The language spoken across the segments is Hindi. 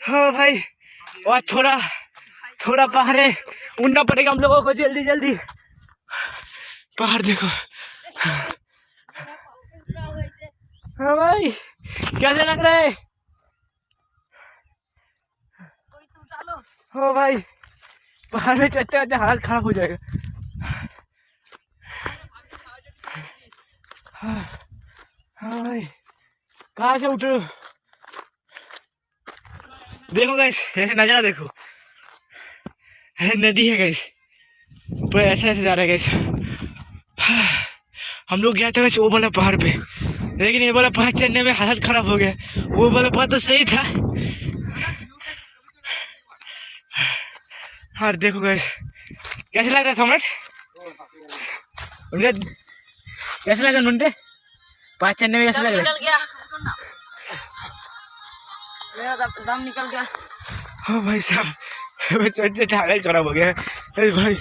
हाँ भाई, और थोड़ा थोड़ा पहाड़ है, उड़ना पड़ेगा हम लोगों को जल्दी जल्दी। पहाड़ देखो। हाँ भाई, कैसे लग रहा है? हाँ भाई, पहाड़ में चढ़ते चढ़ते हालत खराब हो जाएगा। हाँ भाई, कहाँ से उठ रहे हो? देखो गाइस, ऐसे नजारा देखो, नदी है गाइस, ऊपर ऐसे ऐसे जा रहा है गाइस। हम लोग गए थे वैसे वो वाला पहाड़ पे, लेकिन ये वाला पहाड़ चढ़ने में हालत खराब हो गया। वो वाला पहाड़ तो सही था। हाँ देखो गाइस, कैसे लग रहा है सम्राट? कैसे लग रहा है मुंडे? पहाड़ चढ़ने में कैसे लग रहा है? मेरा दम निकल गया। हाँ भाई साहब, चढ़ते हालत खराब हो गया भाई।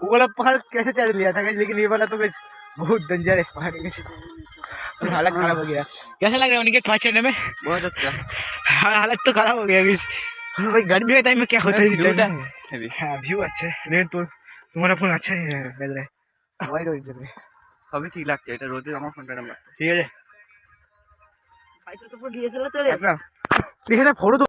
वो वाला पहाड़ कैसे चढ़ लिया था, लेकिन ये वाला तो बस बहुत डेंजरस पहाड़ है। हालत खराब हो गया। कैसा लग रहा है उनके पहाड़ चढ़ने में? बहुत अच्छा। हालत तो खराब हो गया भाई, गर्मी के टाइम में क्या होता है चढ़ना है। हाँ व्यू अच्छा है, लेकिन तो तुम्हारा फोन अच्छा नहीं लग रहा है। वाइड हो जाए सभी ठीक लगता है, रोज আমার ফোনটা নাম্বার ঠিক আছে। ভাই তো পুরো ডিএসএলআর চলে। ঠিক আছে, ফটো